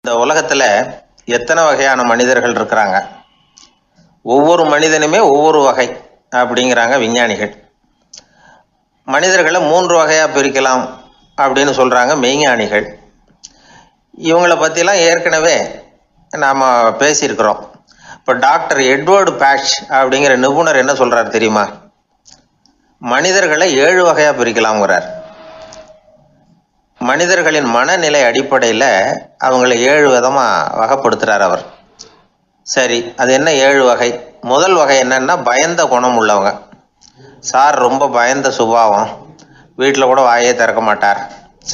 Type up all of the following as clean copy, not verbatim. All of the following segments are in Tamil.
இந்த உலகத்துல எத்தனை வகையான மனிதர்கள் இருக்கிறாங்க, ஒவ்வொரு மனிதனுமே ஒவ்வொரு வகை அப்படிங்கிறாங்க விஞ்ஞானிகள். மனிதர்களை 3 வகையா பிரிக்கலாம் அப்படின்னு சொல்றாங்க மெய்ஞானிகள். இவங்களை பற்றிலாம் ஏற்கனவே நாம் பேசியிருக்கிறோம். இப்போ டாக்டர் எட்வர்டு பேட்ச் அப்படிங்கிற நிபுணர் என்ன சொல்றாரு தெரியுமா? மனிதர்களை 7 வகையா பிரிக்கலாம்ங்கிறார். மனிதர்களின் மனநிலை அடிப்படையில் அவங்கள 7 விதமாக வகைப்படுத்துகிறார் அவர். சரி, அது என்ன 7 வகை? முதல் வகை என்னன்னா பயந்த குணம் உள்ளவங்க. சார் ரொம்ப பயந்த சுபாவம், வீட்டில் கூட வாயே திறக்க மாட்டார்,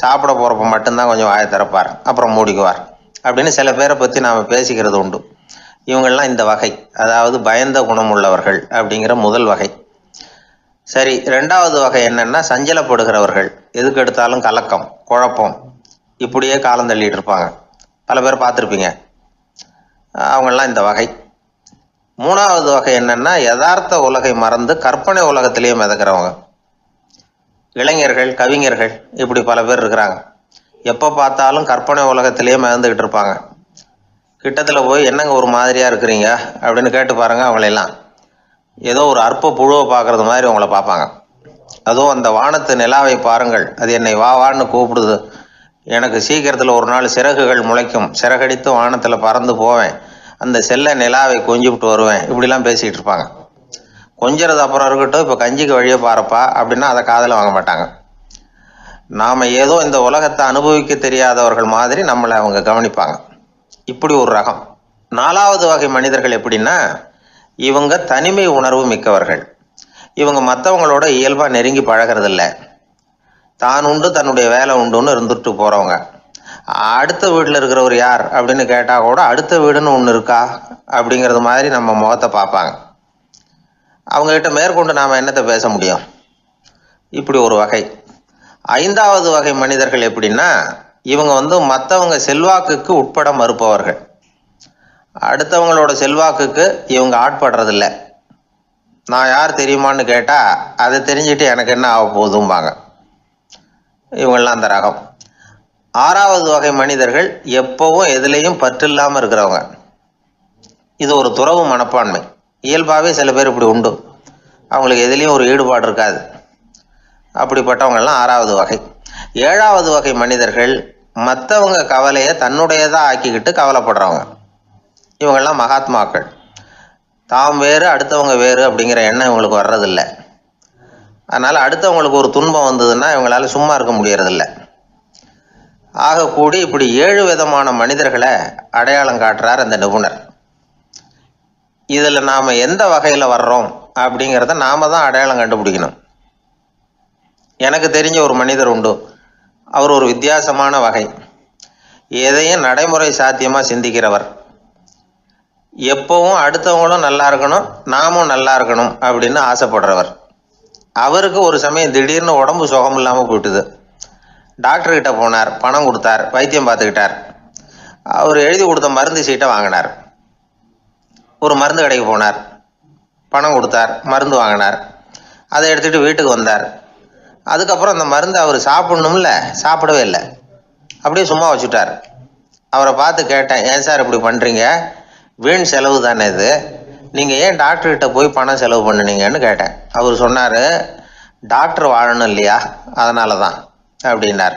சாப்பிட போகிறப்ப மட்டும்தான் கொஞ்சம் வாயை திறப்பார், அப்புறம் மூடிக்குவார் அப்படின்னு சில பேரை பற்றி நாம் பேசிக்கிறது உண்டு. இவங்கெல்லாம் இந்த வகை, அதாவது பயந்த குணம் உள்ளவர்கள் அப்படிங்கிற முதல் வகை. சரி, 2வது வகை என்னன்னா சஞ்சலப்படுகிறவர்கள், எதுக்கு எடுத்தாலும் கலக்கம், குழப்பம், இப்படியே காலம் தள்ளிட்டு இருப்பாங்க. பல பேர் பார்த்துருப்பீங்க. அவங்கெல்லாம் இந்த வகை. 3வது வகை என்னன்னா யதார்த்த உலகை மறந்து கற்பனை உலகத்திலேயே மிதக்கிறவங்க. இளைஞர்கள், கவிஞர்கள், இப்படி பல பேர் இருக்கிறாங்க. எப்போ பார்த்தாலும் கற்பனை உலகத்திலேயே மிதந்துக்கிட்டு இருப்பாங்க. கிட்டத்தில் போய் என்னங்க ஒரு மாதிரியா இருக்கிறீங்க அப்படின்னு கேட்டு பாருங்க, அவங்களெல்லாம் ஏதோ ஒரு அற்ப புழுவை பார்க்கறது மாதிரி அவங்கள பார்ப்பாங்க. அதுவும் அந்த வானத்து நிலாவை பாருங்கள், அது என்னை வா வான்னு கூப்பிடுது, எனக்கு சீக்கிரத்தில் ஒரு நாள் சிறகுகள் முளைக்கும், சிறகடித்து வானத்தில் பறந்து போவேன், அந்த செல்ல நிலாவை கொஞ்சிவிட்டு வருவேன், இப்படிலாம் பேசிகிட்டு இருப்பாங்க. கொஞ்சிறது அப்புறம் இருக்கட்டும், இப்போ கஞ்சிக்கு வழியே பாருப்பா அப்படின்னா அதை காதில் வாங்க மாட்டாங்க. நாம் ஏதோ இந்த உலகத்தை அனுபவிக்க தெரியாதவர்கள் மாதிரி நம்மளை அவங்க கவனிப்பாங்க. இப்படி ஒரு ரகம். 4வது வகை மனிதர்கள் எப்படின்னா, இவங்க தனிமை உணர்வு மிக்கவர்கள். இவங்க மற்றவங்களோட இயல்பாக நெருங்கி பழகிறதில்ல, தான் உண்டு தன்னுடைய வேலை உண்டுன்னு இருந்துட்டு போகிறவங்க. அடுத்த வீட்டில் இருக்கிறவர் யார் அப்படின்னு கேட்டால் கூட அடுத்த வீடுன்னு ஒன்று இருக்கா அப்படிங்கிறது மாதிரி நம்ம முகத்தை பார்ப்பாங்க. அவங்ககிட்ட மேற்கொண்டு நாம் என்னத்தை பேச முடியும்? இப்படி ஒரு வகை. 5வது வகை மனிதர்கள் எப்படின்னா, இவங்க மற்றவங்க செல்வாக்குக்கு உட்பட மறுப்பவர்கள். அடுத்தவங்களோட செல்வாக்குக்கு இவங்க ஆட்படுறதில்லை. நான் யார் தெரியுமான்னு கேட்டால் அதை தெரிஞ்சுட்டு எனக்கு என்ன ஆக போகுதும்பாங்க. இவங்கெல்லாம் அந்த ரகம். 6வது வகை மனிதர்கள் எப்பவும் எதுலேயும் பற்று இல்லாமல் இருக்கிறவங்க. இது ஒரு துறவு மனப்பான்மை. இயல்பாகவே சில பேர் இப்படி உண்டு, அவங்களுக்கு எதுலேயும் ஒரு ஈடுபாடு இருக்காது. அப்படிப்பட்டவங்கெல்லாம் 6வது வகை. 7வது வகை மனிதர்கள் மற்றவங்க கவலையை தன்னுடையதாக ஆக்கிக்கிட்டு கவலைப்படுறவங்க. இவங்கெல்லாம் மகாத்மாக்கள். தாம் வேறு அடுத்தவங்க வேறு அப்படிங்கிற எண்ணம் இவங்களுக்கு வர்றதில்லை. அதனால் அடுத்தவங்களுக்கு ஒரு துன்பம் வந்ததுன்னா இவங்களால சும்மா இருக்க முடியறதில்லை. ஆக கூடி இப்படி 7 விதமான மனிதர்களை அடையாளம் காட்டுறார் அந்த நிபுணர். இதில் நாம் எந்த வகையில் வர்றோம் அப்படிங்கிறத நாம தான் அடையாளம் கண்டுபிடிக்கணும். எனக்கு தெரிஞ்ச ஒரு மனிதர் உண்டு. அவர் ஒரு வித்தியாசமான வகை. எதையும் நடைமுறை சாத்தியமாக சிந்திக்கிறவர். எப்பவும் அடுத்தவங்களும் நல்லா இருக்கணும், நாமும் நல்லா இருக்கணும் அப்படின்னு ஆசைப்படுறவர். அவருக்கு ஒரு சமயம் திடீர்னு உடம்பு சுகம் இல்லாமல் போயிட்டுது. டாக்டர்கிட்ட போனார், பணம் கொடுத்தார், வைத்தியம் பார்த்துக்கிட்டார். அவர் எழுதி கொடுத்த மருந்து சீட்டை வாங்கினார். ஒரு மருந்து கடைக்கு போனார், பணம் கொடுத்தார், மருந்து வாங்கினார். அதை எடுத்துகிட்டு வீட்டுக்கு வந்தார். அதுக்கப்புறம் அந்த மருந்து அவர் சாப்பிடணும்ல, சாப்பிடவே இல்லை, அப்படியே சும்மா வச்சுட்டார். அவரை பார்த்து கேட்டேன், ஏன் சார் இப்படி பண்ணுறீங்க, வீண் செலவு தானே இது, நீங்கள் ஏன் டாக்டர்கிட்ட போய் பணம் செலவு பண்ணுனீங்கன்னு கேட்டேன். அவர் சொன்னார், டாக்டர் வாழணும் இல்லையா, அதனால தான் அப்படின்னார்.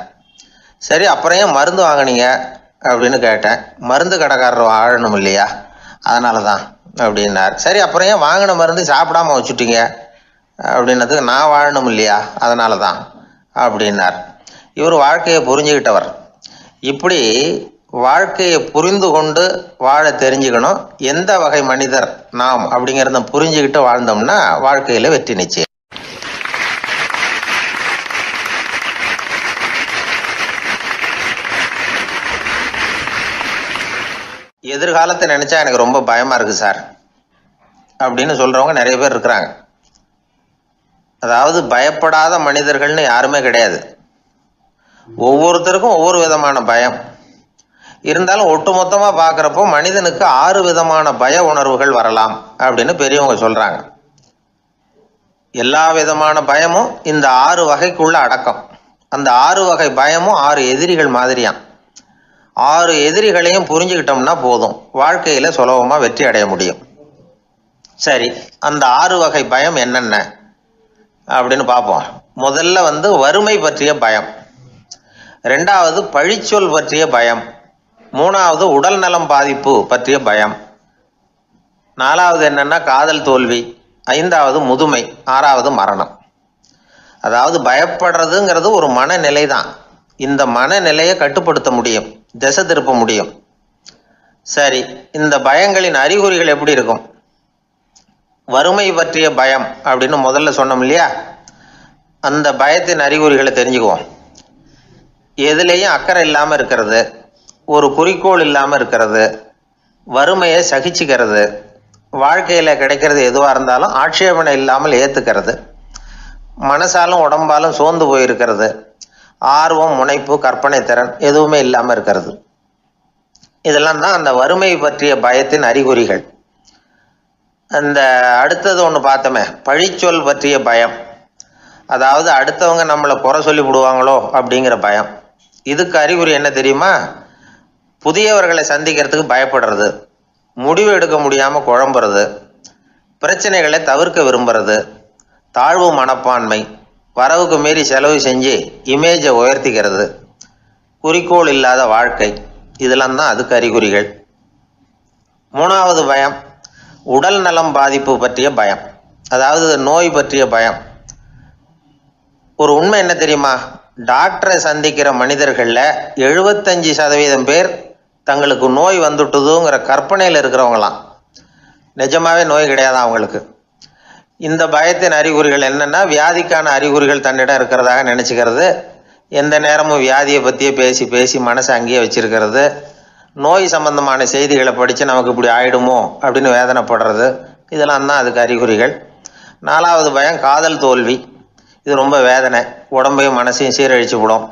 சரி, அப்புறம் ஏன் மருந்து வாங்கினீங்க அப்படின்னு கேட்டேன். மருந்து கடைக்காரர் வாழணும் இல்லையா, அதனால தான் அப்படின்னார். சரி, அப்புறம் ஏன் வாங்கின மருந்து சாப்பிடாம வச்சுட்டீங்க அப்படின்னதுக்கு, நான் வாழணும் இல்லையா அதனால தான் அப்படின்னார். இவர் வாழ்க்கையை புரிஞ்சுக்கிட்டவர். இப்படி வாழ்க்கையை புரிந்து கொண்டு வாழ தெரிஞ்சுக்கணும். எந்த வகை மனிதர் நாம் அப்படிங்கிறத புரிஞ்சுக்கிட்டு வாழ்ந்தோம்னா வாழ்க்கையில் வெற்றி நிச்சயம். எதிர்காலத்தை நினைச்சா எனக்கு ரொம்ப பயமா இருக்கு சார் அப்படின்னு சொல்றவங்க நிறைய பேர் இருக்கிறாங்க. அதாவது பயப்படாத மனிதர்கள்னு யாருமே கிடையாது. ஒவ்வொருத்தருக்கும் ஒவ்வொரு விதமான பயம் இருந்தாலும் ஒட்டுமொத்தமா பார்க்குறப்போ மனிதனுக்கு 6 விதமான பய உணர்வுகள் வரலாம் அப்படின்னு பெரியவங்க சொல்றாங்க. எல்லா விதமான பயமும் இந்த 6 வகைக்குள்ள அடக்கம். அந்த 6 வகை பயமும் 6 எதிரிகள் மாதிரியாம். 6 எதிரிகளையும் புரிஞ்சுக்கிட்டோம்னா போதும், வாழ்க்கையில் சுலபமாக வெற்றி அடைய முடியும். சரி, அந்த 6 வகை பயம் என்னென்ன அப்படின்னு பார்ப்போம். முதல்ல வறுமை பற்றிய பயம், 2வது பழிச்சொல் பற்றிய பயம், 3வது உடல் நலம் பாதிப்பு பற்றிய பயம், 4வது என்னன்னா காதல் தோல்வி, 5வது முதுமை, 6வது மரணம். அதாவது பயப்படுறதுங்கிறது ஒரு மனநிலை தான். இந்த மனநிலையை கட்டுப்படுத்த முடியும், திசை திருப்ப முடியும். சரி, இந்த பயங்களின் அறிகுறிகள் எப்படி இருக்கும்? வறுமை பற்றிய பயம் அப்படின்னு முதல்ல சொன்னோம் இல்லையா, அந்த பயத்தின் அறிகுறிகளை தெரிஞ்சுக்குவோம். எதுலேயும் அக்கறை இல்லாமல் இருக்கிறது, ஒரு குறிக்கோள் இல்லாமல் இருக்கிறது, வறுமையை சகிச்சுக்கிறது, வாழ்க்கையில் கிடைக்கிறது எதுவாக இருந்தாலும் ஆட்சேபனை இல்லாமல் ஏற்றுக்கிறது, மனசாலும் உடம்பாலும் சோர்ந்து போயிருக்கிறது, ஆர்வம், முனைப்பு, கற்பனை திறன் எதுவுமே இல்லாமல் இருக்கிறது. இதெல்லாம் தான் அந்த வறுமை பற்றிய பயத்தின் அறிகுறிகள். அந்த அடுத்தது ஒன்று பார்த்தோமே, பழிச்சொல் பற்றிய பயம். அதாவது அடுத்தவங்க நம்மளை குறை சொல்லி விடுவாங்களோ அப்படிங்கிற பயம். இதுக்கு அறிகுறி என்ன தெரியுமா? புதியவர்களை சந்திக்கிறதுக்கு பயப்படுறது, முடிவு எடுக்க முடியாமல் குழம்புறது, பிரச்சனைகளை தவிர்க்க விரும்புறது, தாழ்வு மனப்பான்மை, வரவுக்கு மீறி செலவு செஞ்சு இமேஜை உயர்த்திக்கிறது, குறிக்கோள் இல்லாத வாழ்க்கை, இதெல்லாம் தான் அதுக்கு அறிகுறிகள். 3வது பயம் உடல் நலம் பாதிப்பு பற்றிய பயம், அதாவது நோய் பற்றிய பயம். ஒரு உண்மை என்ன தெரியுமா? டாக்டரை சந்திக்கிற மனிதர்களில் 75% பேர் தங்களுக்கு நோய் வந்துட்டுதுங்கிற கற்பனையில் இருக்கிறவங்களாம். நிஜமாவே நோய் கிடையாது அவங்களுக்கு. இந்த பயத்தின் அறிகுறிகள் என்னென்னா, வியாதிக்கான அறிகுறிகள் தன்னிடம் இருக்கிறதாக நினச்சிக்கிறது, எந்த நேரமும் வியாதியை பற்றியே பேசி பேசி மனசை அங்கேயே வச்சிருக்கிறது, நோய் சம்பந்தமான செய்திகளை படித்து நமக்கு இப்படி ஆயிடுமோ அப்படின்னு வேதனைப்படுறது, இதெல்லாம் தான் அதுக்கு அறிகுறிகள். 4வது பயம் காதல் தோல்வி. இது ரொம்ப வேதனை, உடம்பையும் மனசையும் சீரழிச்சு விடும்.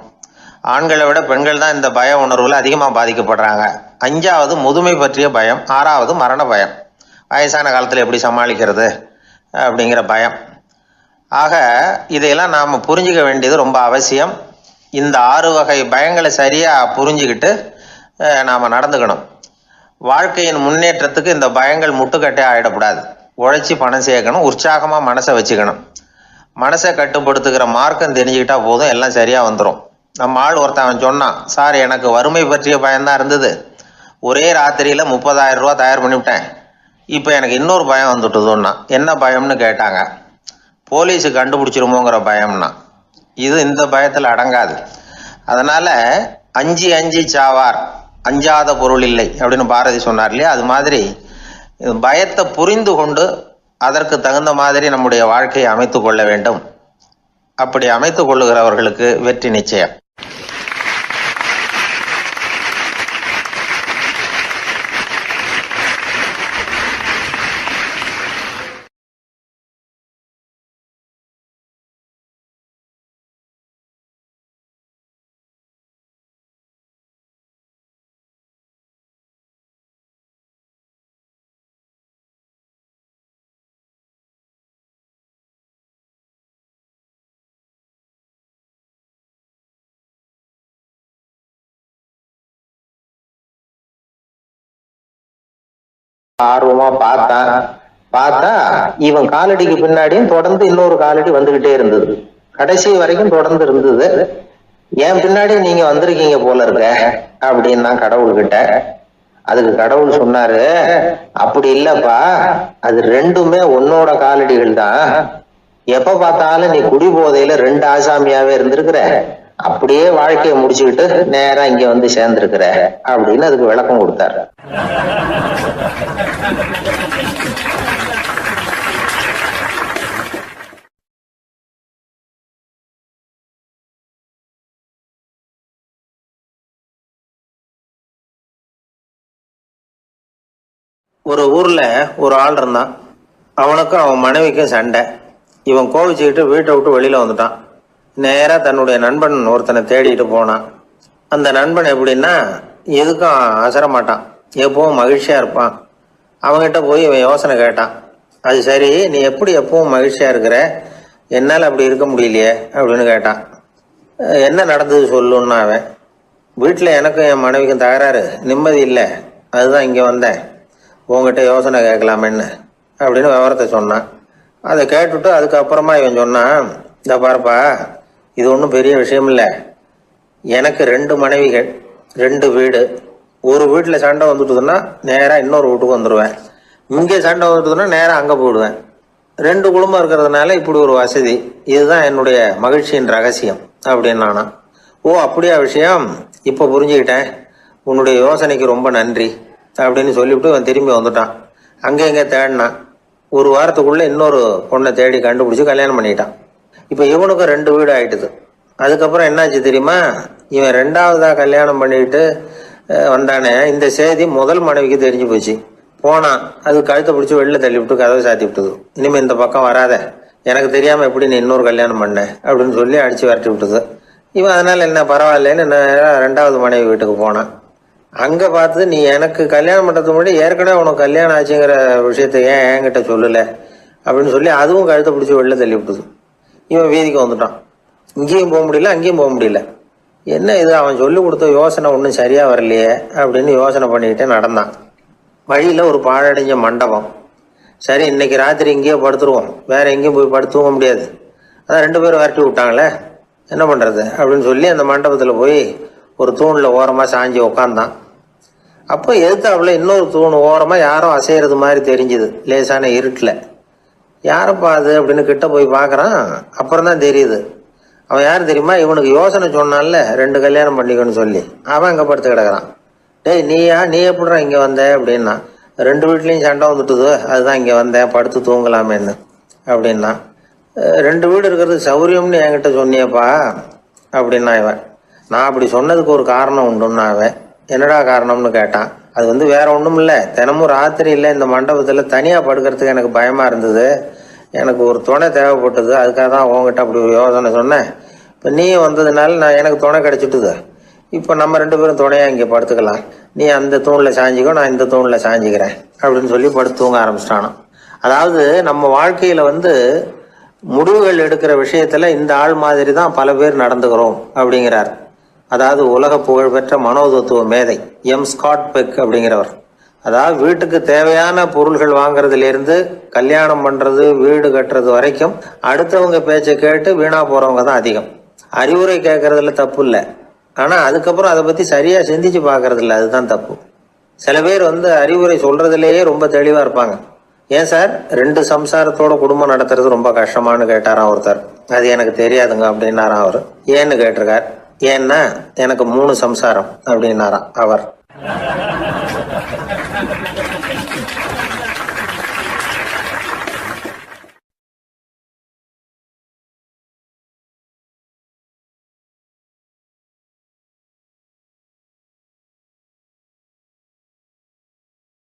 ஆண்களை விட பெண்கள் தான் இந்த பய உணர்வில் அதிகமாக பாதிக்கப்படுறாங்க. 5வது முதுமை பற்றிய பயம். 6வது மரண பயம், வயசான காலத்தில் எப்படி சமாளிக்கிறது அப்படிங்கிற பயம். ஆக இதையெல்லாம் நாம் புரிஞ்சிக்க வேண்டியது ரொம்ப அவசியம். இந்த 6 வகை பயங்களை சரியாக புரிஞ்சுக்கிட்டு நாம் நடந்துக்கணும். வாழ்க்கையின் முன்னேற்றத்துக்கு இந்த பயங்கள் முட்டுக்கட்டே ஆகிடக்கூடாது. உழைச்சி பணம் சேர்க்கணும், உற்சாகமாக மனசை வச்சுக்கணும். மனசை கட்டுப்படுத்துகிற மார்க்கம் தெரிஞ்சுக்கிட்டா போதும், எல்லாம் சரியாக வந்துடும். நம்ம ஆள் ஒருத்தன் சொன்னான், சார் எனக்கு வறுமை பற்றிய பயம்தான் இருந்தது, ஒரே ராத்திரியில் 30,000 ரூபா தயார் பண்ணிவிட்டேன், இப்போ எனக்கு இன்னொரு பயம் வந்துட்டுதுன்னா. என்ன பயம்னு கேட்டாங்க. போலீஸு கண்டுபிடிச்சிருமோங்கிற பயம்னா. இது இந்த பயத்தில் அடங்காது. அதனால் அஞ்சி அஞ்சி சாவார், அஞ்சாத பொருள் இல்லை அப்படின்னு பாரதி சொன்னார் இல்லையா, அது மாதிரி பயத்தை புரிந்து கொண்டு அதற்கு தகுந்த மாதிரி நம்முடைய வாழ்க்கையை அமைத்து கொள்ள வேண்டும். அப்படி அமைத்து கொள்ளுகிறவர்களுக்கு வெற்றி நிச்சயம். ஆர்வமா பார்த்தா இவன் காலடிக்கு பின்னாடியும் தொடர்ந்து இன்னொரு காலடி வந்துகிட்டே இருந்தது. கடைசி வரைக்கும் தொடர்ந்து இருந்தது. என் பின்னாடி நீங்க வந்திருக்கீங்க போல இருக்க அப்படின்னா கடவுள்கிட்ட. அதுக்கு கடவுள் சொன்னாரு, அப்படி இல்லப்பா, அது ரெண்டுமே உன்னோட காலடிகள் தான். எப்ப பார்த்தாலும் நீ குடி போதையில 2 ஆசாமியாவே இருந்திருக்கிற, அப்படியே வாழ்க்கையை முடிச்சுக்கிட்டு நேரா இங்க வந்து சேர்ந்திருக்கிற அப்படின்னு அதுக்கு விளக்கம் கொடுத்தாரு. ஒரு ஊர்ல ஒரு ஆள் இருந்தான். அவனுக்கும் அவன் மனைவிக்கும் சண்டை. இவன் கோவிச்சுக்கிட்டு வீட்டை விட்டு வெளியில வந்துட்டான். நேரா தன்னுடைய நண்பன் ஒருத்தனை தேடிட்டு போனான். அந்த நண்பன் எப்படின்னா, எதுக்கும் அசரமாட்டான், எப்பவும் மகிழ்ச்சியா இருப்பான். அவன்கிட்ட போய் இவன் யோசனை கேட்டான். அது சரி, நீ எப்படி எப்பவும் மகிழ்ச்சியா இருக்கிற, என்னால் அப்படி இருக்க முடியலையே அப்படின்னு கேட்டான். என்ன நடந்தது சொல்லுன்னா அவன். வீட்டில் எனக்கும் என் மனைவிக்கும் தகராறு, நிம்மதி இல்லை, அதுதான் இங்கே வந்தேன், உங்ககிட்ட யோசனை கேட்கலாமேன்னு அப்படின்னு விவரத்தை சொன்னான். அதை கேட்டுவிட்டு அதுக்கப்புறமா இவன் சொன்னான், இந்த பாருப்பா, இது ஒன்றும் பெரிய விஷயம் இல்லை. எனக்கு 2 மனைவிகள், 2 வீடு. ஒரு வீட்டில் சண்டை வந்துட்டுதுன்னா நேராக இன்னொரு வீட்டுக்கு வந்துடுவேன், இங்கே சண்டை வந்துட்டுதுன்னா நேராக அங்கே போயிடுவேன். 2 குடும்பம் இருக்கிறதுனால இப்படி ஒரு வசதி, இதுதான் என்னுடைய மகிழ்ச்சியின் ரகசியம் அப்படின்னு நானா. ஓ அப்படியா விஷயம், இப்போ புரிஞ்சுக்கிட்டேன், உன்னுடைய யோசனைக்கு ரொம்ப நன்றி அப்படின்னு சொல்லிவிட்டு அவன் திரும்பி வந்துட்டான். அங்கே இங்கே தேடினான். ஒரு வாரத்துக்குள்ளே இன்னொரு பொண்ணை தேடி கண்டுபிடிச்சி கல்யாணம் பண்ணிட்டான். இப்போ இவனுக்கும் 2 வீடு ஆயிட்டுது. அதுக்கப்புறம் என்னாச்சு தெரியுமா, இவன் 2வதாக கல்யாணம் பண்ணிட்டு வந்தானே, இந்த செய்தி முதல் மனைவிக்கு தெரிஞ்சு போச்சு. போனான், அது கழுத்தை பிடிச்சி வெளில தள்ளி விட்டு கதவை சாத்தி விட்டுது. இனிமேல் இந்த பக்கம் வராத, எனக்கு தெரியாமல் எப்படி நீ இன்னொரு கல்யாணம் பண்ண அப்படின்னு சொல்லி அடித்து விரட்டி விட்டுது. இவன் அதனால் என்ன பரவாயில்லன்னு 2வது மனைவி வீட்டுக்கு போனான். அங்கே பார்த்து, நீ எனக்கு கல்யாணம் பண்ணுறதுக்கு முன்னாடி ஏற்கனவே உனக்கு கல்யாணம் ஆச்சுங்கிற விஷயத்த ஏன் என்கிட்ட சொல்லலை அப்படின்னு சொல்லி அதுவும் கழுத்தை பிடிச்சி வெளில தள்ளி விட்டுது. இவன் வீதிக்கு வந்துட்டான். இங்கேயும் போக முடியல, அங்கேயும் போக முடியல. என்ன இது, அவன் சொல்லி கொடுத்த யோசனை ஒன்றும் சரியாக வரலையே அப்படின்னு யோசனை பண்ணிக்கிட்டே நடந்தான். வழியில் ஒரு பாழடைஞ்ச மண்டபம். சரி, இன்னைக்கு ராத்திரி இங்கேயே படுத்துருவோம், வேற எங்கேயும் போய் படுத்துவங்க முடியாது, அதான் 2 பேரும் விரட்டி விட்டாங்களே, என்ன பண்ணுறது அப்படின்னு சொல்லி அந்த மண்டபத்தில் போய் ஒரு தூணில் ஓரமாக சாஞ்சி உக்காந்தான். அப்போ எதிர்த்தாப்புல இன்னொரு தூண் ஓரமாக யாரோ அசைகிறது மாதிரி தெரிஞ்சுது, லேசான இருட்டில். யாரப்பா அது அப்படின்னு கிட்ட போய் பார்க்குறான். அப்புறம் தான் தெரியுது, அவன் யார் தெரியுமா, இவனுக்கு யோசனை சொன்னான்ல 2 கல்யாணம் பண்ணிக்கணும்னு சொல்லி, அவன் அங்கே படுத்து கிடக்குறான். டேய் நீ எப்படிடா இங்கே வந்த அப்படின்னா, 2 வீட்லேயும் சண்டை வந்துட்டுது, அதுதான் இங்கே வந்தேன், படுத்து தூங்கலாமேன்னு அப்படின்னா. 2 வீடு இருக்கிறது சௌரியம்னு என்கிட்ட சொன்னியப்பா அப்படின்னா இவன். நான் அப்படி சொன்னதுக்கு ஒரு காரணம் உண்டுன்னா அவன். என்னடா காரணம்னு கேட்டான். அது வேற ஒன்றும் இல்லை, தினமும் ராத்திரியில் இந்த மண்டபத்தில் தனியாக படுக்கிறதுக்கு எனக்கு பயமாக இருந்தது, எனக்கு ஒரு துணை தேவைப்பட்டது, அதுக்காக தான் உங்ககிட்ட அப்படி ஒரு யோசனை சொன்னேன். இப்போ நீ வந்ததுனால எனக்கு துணை கிடைச்சிட்டுது. இப்போ நம்ம 2 பேரும் துணையாக இங்கே படுத்துக்கலாம், நீ அந்த தூணில் சாஞ்சிக்கோ, நான் இந்த தூணில் சாஞ்சிக்கிறேன் அப்படின்னு சொல்லி படுத்து தூங்க ஆரம்பிச்சிட்டானோ. அதாவது நம்ம வாழ்க்கையில் முடிவுகள் எடுக்கிற விஷயத்தில் இந்த ஆள் மாதிரி தான் பல பேர் நடந்துக்கிறோம் அப்படிங்கிறார். அதாவது உலக புகழ்பெற்ற மனோதத்துவ மேதை ஸ்காட் பெக் அப்படிங்கிறவர். அதாவது வீட்டுக்கு தேவையான பொருள்கள் வாங்குறதுலேருந்து கல்யாணம் பண்ணுறது, வீடு கட்டுறது வரைக்கும் அடுத்தவங்க பேச்சை கேட்டு வீணா போகிறவங்க தான் அதிகம். அறிவுரை கேட்கறதுல தப்பு இல்லை, ஆனால் அதுக்கப்புறம் அதை பற்றி சரியாக சிந்திச்சு பார்க்கறது இல்லை, அதுதான் தப்பு. சில பேர் அறிவுரை சொல்கிறதுலேயே ரொம்ப தெளிவாக இருப்பாங்க. ஏன் சார் 2 சம்சாரத்தோட குடும்பம் நடத்துறது ரொம்ப கஷ்டமானு கேட்டாராம் ஒருத்தர். அது எனக்கு தெரியாதுங்க அப்படின்னாராம் அவர். ஏன்னு கேட்டிருக்கார். ஏன்னா எனக்கு 3 சம்சாரம் அப்படின்னாராம் அவர்.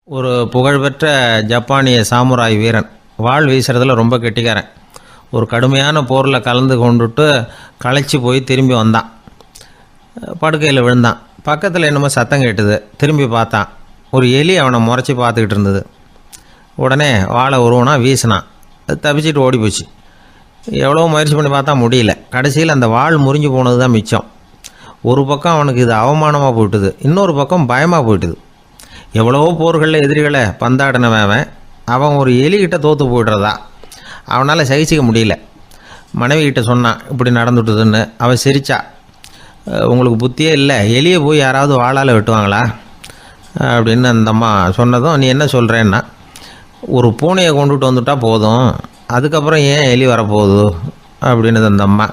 ஒரு புகழ்பெற்ற ஜப்பானிய சாமுராய் வீரன், வாள் வீசுறதுல ரொம்ப கெட்டிக்காரன். ஒரு கடுமையான போரில் கலந்து கொண்டுட்டு களைச்சி போய் திரும்பி வந்தான். படுக்கையில் விழுந்தான். பக்கத்தில் என்னமோ சத்தம் கேட்டுது. திரும்பி பார்த்தான். ஒரு எலி அவனை முறைச்சி பார்த்துக்கிட்டு இருந்தது. உடனே வாழை உருவனா வீசினான். அது தப்பிச்சிட்டு ஓடி போச்சு. எவ்வளோ முயற்சி பண்ணி பார்த்தா முடியல. கடைசியில் அந்த வாள் முறிஞ்சு போனது தான் மிச்சம். ஒரு பக்கம் அவனுக்கு இது அவமானமாக போயிட்டுது, இன்னொரு பக்கம் பயமாக போயிட்டுது. எவ்வளவோ போர்களில் எதிரிகளை பந்தாடினவன் அவன் ஒரு எலிகிட்ட தோற்று போய்டுறதா அவனால் சகிச்சிக்க முடியல. மனைவிக்கிட்ட சொன்னான் இப்படி நடந்துட்டுதுன்னு. அவன் சிரிச்சா. உங்களுக்கு புத்தியே இல்லை, எலியை போய் யாராவது வாளால் வெட்டுவாங்களா அப்படின்னு அந்த அம்மா சொன்னதும், நீ என்ன சொல்கிறேன்னா, ஒரு பூனையை கொண்டுட்டு வந்துட்டா போதும், அதுக்கப்புறம் ஏன் எலி வரப்போகுது அப்படின்னு அந்த அம்மா.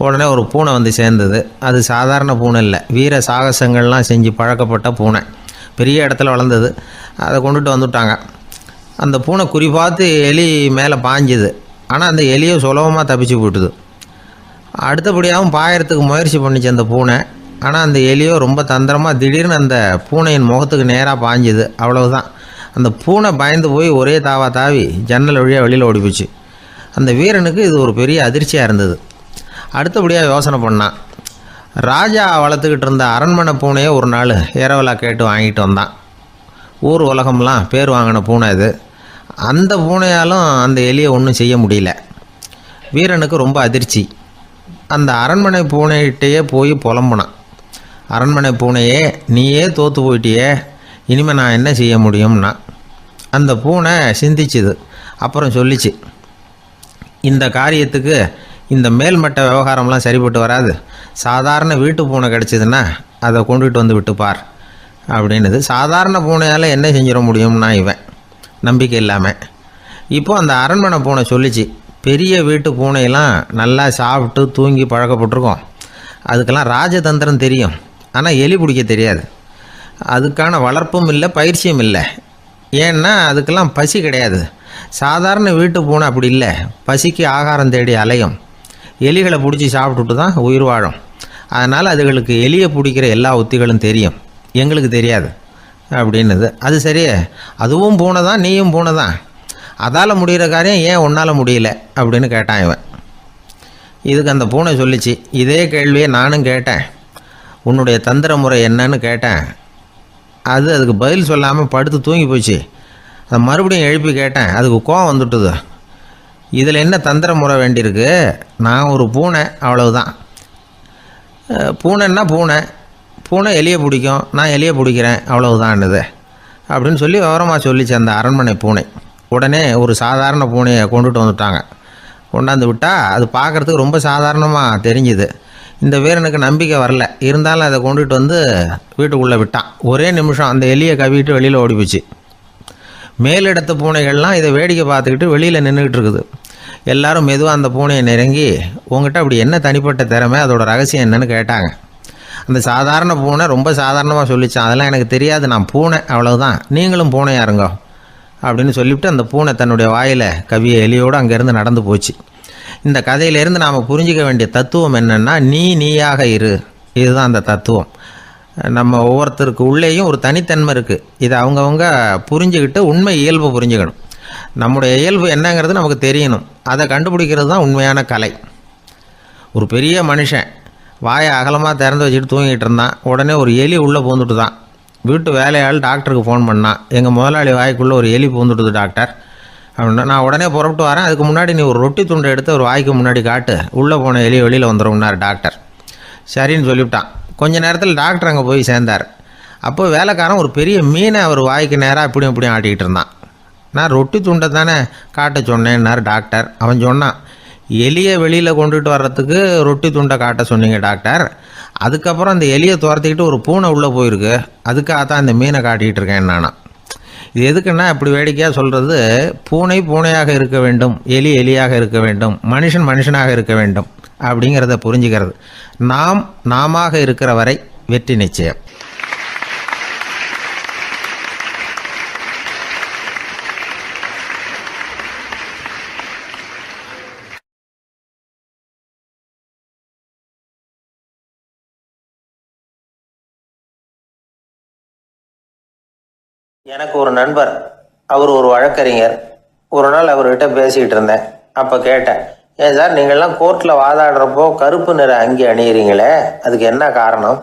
உடனே ஒரு பூனை வந்து சேர்ந்தது. அது சாதாரண பூனை இல்லை, வீர சாகசங்கள்லாம் செஞ்சு பழக்கப்பட்ட பூனை. பெரிய இடத்துல வளர்ந்தது. அதை கொண்டுட்டு வந்துட்டாங்க. அந்த பூனை குறி பார்த்து எலி மேலே பாஞ்சுது. ஆனால் அந்த எலியை சுலபமாக தப்பிச்சு போட்டுது. அடுத்தபடியாகவும் பாயறதுக்கு முயற்சி பண்ணிச்சு அந்த பூனை. ஆனால் அந்த எலியோ ரொம்ப தந்திரமாக திடீர்னு அந்த பூனையின் முகத்துக்கு நேராக பாஞ்சுது. அவ்வளவுதான். அந்த பூனை பயந்து போய் ஒரே தாவி ஜன்னல் வழியாக வெளியில் ஓடி போச்சு. அந்த வீரனுக்கு இது ஒரு பெரிய அதிர்ச்சியாக இருந்தது. அடுத்தபடியாக யோசனை பண்ணான். ராஜா வளர்த்துக்கிட்டு இருந்த அரண்மனை பூனையை ஒரு நாள் இரவலா கேட்டு வாங்கிட்டு வந்தான். ஊர் உலகம்லாம் பேர் வாங்கின பூனை இது. அந்த பூனையாலும் அந்த எலியை ஒன்றும் செய்ய முடியல. வீரனுக்கு ரொம்ப அதிர்ச்சி. அந்த அரண்மனை பூனைகிட்டையே போய் புலம்புனான். அரண்மனை பூனையே, நீயே தோற்று போயிட்டியே, இனிமேல் நான் என்ன செய்ய முடியும்னா. அந்த பூனை சிந்திச்சுது. அப்புறம் சொல்லிச்சு, இந்த காரியத்துக்கு இந்த மேல்மட்ட விவகாரம்லாம் சரிப்பட்டு வராது. சாதாரண வீட்டு பூனை கிடச்சிதுன்னா அதை கொண்டுகிட்டு வந்து விட்டுப்பார் அப்படின்னுது. சாதாரண பூனையால் என்ன செஞ்சிட முடியும்னா இவன் நம்பிக்கை இல்லாமல். இப்போது அந்த அரண்மனை பூனை சொல்லிச்சு, பெரிய வீட்டு பூனையெல்லாம் நல்லா சாப்பிட்டு தூங்கி பழக்கப்பட்டிருக்கோம். அதுக்கெல்லாம் ராஜதந்திரம் தெரியும், ஆனால் எலி பிடிக்க தெரியாது. அதுக்கான வளர்ப்பும் இல்லை, பயிற்சியும் இல்லை. ஏன்னா அதுக்கெல்லாம் பசி கிடையாது. சாதாரண வீட்டு பூனை அப்படி இல்லை, பசிக்கு ஆகாரம் தேடி அலையும். எலிகளை பிடிச்சி சாப்பிட்டுட்டு தான் உயிர் வாழும். அதனால் அதுகளுக்கு எலியை பிடிக்கிற எல்லா உத்திகளும் தெரியும், எங்களுக்கு தெரியாது அப்படின்னுது. அது சரியே, அதுவும் பூனை தான், நீயும் பூனை தான். அதால் முடிகிற காரியம் ஏன் உன்னால் முடியல அப்படின்னு கேட்டான் இவன். இதுக்கு அந்த பூனை சொல்லிச்சு, இதே கேள்வியை நானும் கேட்டேன், உன்னுடைய தந்திர முறை என்னன்னு கேட்டேன். அதுக்கு பதில் சொல்லாமல் படுத்து தூங்கி போச்சு. அதை மறுபடியும் எழுப்பி கேட்டேன், அதுக்கு கோவம் வந்துட்டுது. இதில் என்ன தந்திர முறை வேண்டியிருக்கு? நான் ஒரு பூனை, அவ்வளவுதான். பூனைன்னா பூனை, பூனை எலியை பிடிக்கும், நான் எலியை பிடிக்கிறேன், அவ்வளவுதான்னுது அப்படின்னு சொல்லி விவரமாக சொல்லிச்சு அந்த அரண்மனை பூனை. உடனே ஒரு சாதாரண பூனையை கொண்டுட்டு வந்துட்டாங்க. கொண்டாந்து விட்டால் அது பார்க்குறதுக்கு ரொம்ப சாதாரணமாக தெரிஞ்சுது. இந்த வீரனுக்கு நம்பிக்கை வரல. இருந்தாலும் அதை கொண்டுட்டு வந்து வீட்டுக்குள்ளே விட்டான். ஒரே நிமிஷம் அந்த எலியை கவிட்டு வெளியில் ஓடிப்போச்சு. மேலிடத்து பூனைகள்லாம் இதை வேடிக்கை பார்த்துக்கிட்டு வெளியில் நின்றுக்கிட்டு இருக்குது. எல்லாரும் மெதுவாக அந்த பூனையை நெருங்கி, உங்ககிட்ட அப்படி என்ன தனிப்பட்ட திறமை, அதோட ரகசியம் என்னன்னு கேட்டாங்க. அந்த சாதாரண பூனை ரொம்ப சாதாரணமாக சொல்லிச்சான், அதெல்லாம் எனக்கு தெரியாது, நான் பூனை, அவ்வளவுதான், நீங்களும் பூனையாக இருங்க அப்படின்னு சொல்லிவிட்டு அந்த பூனை தன்னுடைய வாயில் கவிய எலியோடு அங்கேருந்து நடந்து போச்சு. இந்த கதையிலேருந்து நாம் புரிஞ்சிக்க வேண்டிய தத்துவம் என்னென்னா, நீயாக இரு. இதுதான் அந்த தத்துவம். நம்ம ஒவ்வொருத்தருக்கு உள்ளேயும் ஒரு தனித்தன்மை இருக்குது. இதை அவங்கவுங்க புரிஞ்சுக்கிட்டு உண்மை இயல்பு புரிஞ்சுக்கணும். நம்முடைய இயல்பு என்னங்கிறது நமக்கு தெரியணும். அதை கண்டுபிடிக்கிறது தான் உண்மையான கலை. ஒரு பெரிய மனுஷன் வாயை அகலமாக திறந்து வச்சுட்டு தூங்கிட்டு இருந்தான். உடனே ஒரு எலி உள்ளே பூந்துட்டு தான். வீட்டு வேலையாள் டாக்டருக்கு ஃபோன் பண்ணான், எங்கள் முதலாளி வாய்க்குள்ளே ஒரு எலி பூந்துட்டுது டாக்டர் அப்படின்னா. நான் உடனே புறப்பட்டு வரேன், அதுக்கு முன்னாடி நீ ஒரு ரொட்டி துண்டை எடுத்து ஒரு வாய்க்கு முன்னாடி காட்டு, உள்ளே போன எலி வெளியில் வந்துடும்னார் டாக்டர். சரின்னு சொல்லிவிட்டான். கொஞ்ச நேரத்தில் டாக்டர் அங்கே போய் சேர்ந்தார். அப்போ வேலைக்காரன் ஒரு பெரிய மீனை அவர் வாய்க்கு நேராக இப்படியும் இப்படியும் ஆட்டிக்கிட்டு இருந்தான். நான் ரொட்டி துண்டை தானே காட்ட சொன்னேன்னார் டாக்டர். அவன் சொன்னான், எலியை வெளியில் கொண்டுட்டு வர்றதுக்கு ரொட்டி துண்டை காட்ட சொன்னீங்க டாக்டர், அதுக்கப்புறம் அந்த எலியை துரத்திக்கிட்டு ஒரு பூனை உள்ளே போயிருக்கு, அதுக்காக தான் இந்த மீனை காட்டிக்கிட்டு இருக்கேன் நானா. இது எதுக்குன்னா, இப்படி வேடிக்கையாக சொல்கிறது, பூனை பூனையாக இருக்க வேண்டும், எலி எலியாக இருக்க வேண்டும், மனுஷன் மனுஷனாக இருக்க வேண்டும் அப்படிங்கிறத புரிஞ்சுக்கிறது. நாம இருக்கிற வரை வெற்றி நிச்சயம். எனக்கு ஒரு நண்பர், அவர் ஒரு வழக்கறிஞர். ஒரு நாள் அவர்கிட்ட பேசிக்கிட்டு இருந்தேன். அப்போ கேட்டேன், ஏன் சார் நீங்கள்லாம் கோர்ட்டில் வாதாடுறப்போ கருப்பு நிற அங்கி அணியிறீங்களே, அதுக்கு என்ன காரணம்?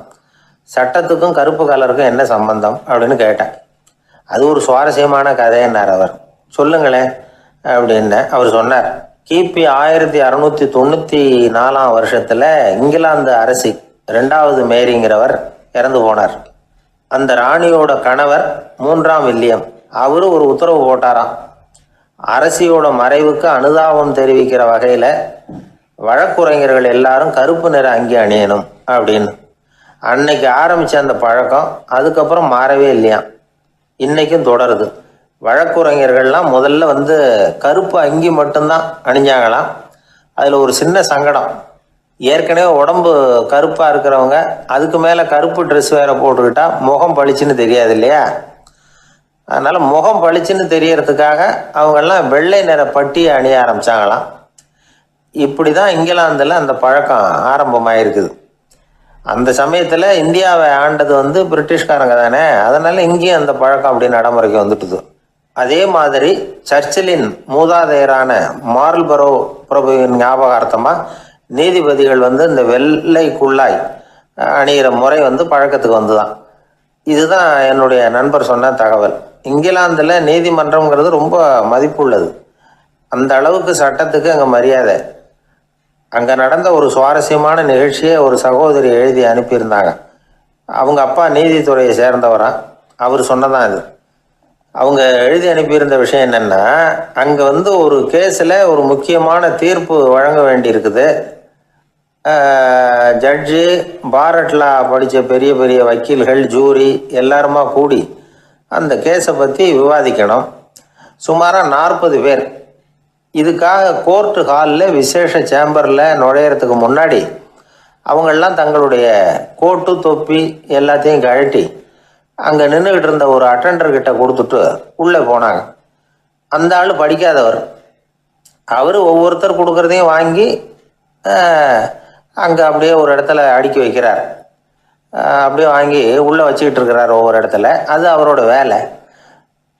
சட்டத்துக்கும் கருப்பு கலருக்கும் என்ன சம்பந்தம் அப்படின்னு கேட்டேன். அது ஒரு சுவாரஸ்யமான கதைன்னார் அவர். சொல்லுங்களேன் அப்படின்னு அவர் சொன்னார். கிபி 1694 வருஷத்தில் இங்கிலாந்து அரசி 2வது மேரிங்கிறவர் இறந்து போனார். அந்த ராணியோட கணவர் 3ஆம் வில்லியம், அவரு ஒரு உத்தரவு போட்டாராம், அரசியோட மறைவுக்கு அனுதாபம் தெரிவிக்கிற வகையில் வழக்குரைஞர்கள் எல்லாரும் கருப்பு நிற அங்கி அணியணும் அப்படின்னு. அன்னைக்கு ஆரம்பித்த அந்த பழக்கம் அதுக்கப்புறம் மாறவே இல்லையாம், இன்னைக்கும் தொடருது. வழக்குரைஞர்கள்லாம் முதல்ல கருப்பு அங்கி மட்டும்தான் அணிஞ்சாங்களாம். அதில் ஒரு சின்ன சங்கடம், ஏற்கனவே உடம்பு கருப்பாக இருக்கிறவங்க அதுக்கு மேலே கருப்பு ட்ரெஸ் வேற போட்டுக்கிட்டா முகம் பளிச்சுன்னு தெரியாது இல்லையா? அதனால் முகம் பளிச்சுன்னு தெரியறதுக்காக அவங்கெல்லாம் வெள்ளை நிற பட்டியை அணிய ஆரம்பித்தாங்களாம். இப்படி தான் இங்கிலாந்தில் அந்த பழக்கம் ஆரம்பமாயிருக்குது. அந்த சமயத்தில் இந்தியாவை ஆண்டது பிரிட்டிஷ்காரங்க தானே, அதனால் இங்கேயும் அந்த பழக்கம் அப்படி நடைமுறைக்கு வந்துட்டுது. அதே மாதிரி சர்ச்சிலின் மூதாதையரான மார்ல்பரோ பிரபுவின் ஞாபகார்த்தமாக நீதிபதிகள் இந்த வெள்ளை குள்ளாய் அணிகிற முறை பழக்கத்துக்கு வந்துதான். இதுதான் என்னுடைய நண்பர் சொன்ன தகவல். இங்கிலாந்தில் நீதிமன்றம்ங்கிறது ரொம்ப மதிப்புள்ளது. அந்த அளவுக்கு சட்டத்துக்கு அங்கே மரியாதை. அங்கே நடந்த ஒரு சுவாரஸ்யமான நிகழ்ச்சியை ஒரு சகோதரி எழுதி அனுப்பியிருந்தாங்க. அவங்க அப்பா நீதித்துறையை சேர்ந்தவராம். அவர் சொன்னதான் இது. அவங்க எழுதி அனுப்பியிருந்த விஷயம் என்னென்னா, அங்கே ஒரு கேஸில் ஒரு முக்கியமான தீர்ப்பு வழங்க வேண்டியிருக்குது. ஜட்ஜு, பாரட்லா படித்த பெரிய பெரிய வக்கீல்கள், ஜூரி எல்லாருமா கூடி அந்த கேஸை பற்றி விவாதிக்கணும். சுமாராக 40 பேர். இதுக்காக கோர்ட்டு ஹாலில் விசேஷ சேம்பரில் நுழையிறதுக்கு முன்னாடி அவங்களெலாம் தங்களுடைய கோட்டு தொப்பி எல்லாத்தையும் கழட்டி அங்கே நின்றுக்கிட்டு இருந்த ஒரு அட்டெண்டர்கிட்ட கொடுத்துட்டு உள்ளே போனாங்க. அந்த ஆள் படிக்காதவர். அவர் ஒவ்வொருத்தர் கொடுக்குறதையும் வாங்கி அங்கே அப்படியே ஒரு இடத்துல அடுக்கி வைக்கிறார். அப்படியே வாங்கி உள்ளே வச்சுக்கிட்டு இருக்கிறார் ஒவ்வொரு இடத்துல. அது அவரோட வேலை.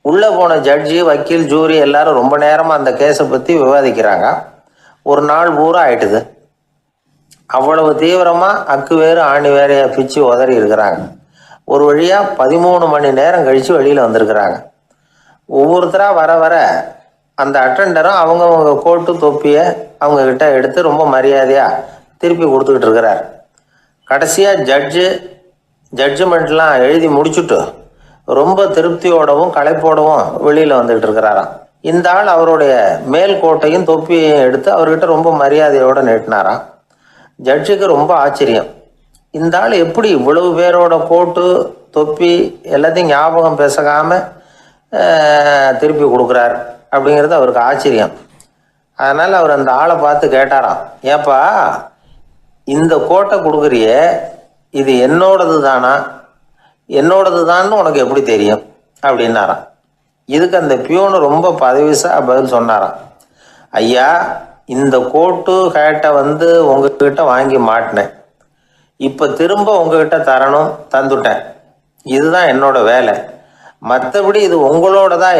உள்ளே போன ஜட்ஜி, வக்கீல், ஜூரி எல்லாரும் ரொம்ப நேரமாக அந்த கேஸை பற்றி விவாதிக்கிறாங்க. ஒரு நாள் பூரா ஆயிட்டுது. அவ்வளவு தீவிரமாக அக்கு வேறு ஆணி வேறையாக பிச்சு உதறி இருக்கிறாங்க. ஒரு வழியாக 13 மணி நேரம் கழித்து வெளியில் வந்திருக்கிறாங்க. ஒவ்வொருத்தராக வர வர அந்த அட்டெண்டரும் அவங்கவுங்க கோட்டு தொப்பியை அவங்கக்கிட்ட எடுத்து ரொம்ப மரியாதையாக திருப்பி கொடுத்துக்கிட்டு இருக்கிறார். கடைசியாக ஜட்ஜ்மெண்ட்லாம் எழுதி முடிச்சுட்டு ரொம்ப திருப்தியோடவும் களைப்போடவும் வெளியில் வந்துக்கிட்டு இருக்கிறாராம். இந்த ஆள் அவருடைய மேல் கோட்டையும் தொப்பியையும் எடுத்து அவர்கிட்ட ரொம்ப மரியாதையோடு நீட்டினாராம். ஜட்ஜுக்கு ரொம்ப ஆச்சரியம். இந்த ஆள் எப்படி இவ்வளவு பேரோட கோட்டு தொப்பி எல்லாத்தையும் ஞாபகம் பேசகாமல் திருப்பி கொடுக்குறார் அப்படிங்கிறது அவருக்கு ஆச்சரியம். அதனால் அவர் அந்த ஆளை பார்த்து கேட்டாராம், ஏப்பா இந்த கோட்டை கொடுக்குறியே, இது என்னோடது தானா, என்னோடது தான்னு உனக்கு எப்படி தெரியும் அப்படின்னாராம். இதுக்கு அந்த பியூனு ரொம்ப பதவிசா பதில் சொன்னாராம், ஐயா இந்த கோட்டு ஹேட்டை உங்ககிட்ட வாங்கி மாட்டினேன், இப்போ திரும்ப உங்ககிட்ட தரணும், தந்துட்டேன். இதுதான் என்னோட வேலை. மற்றபடி இது உங்களோட தான்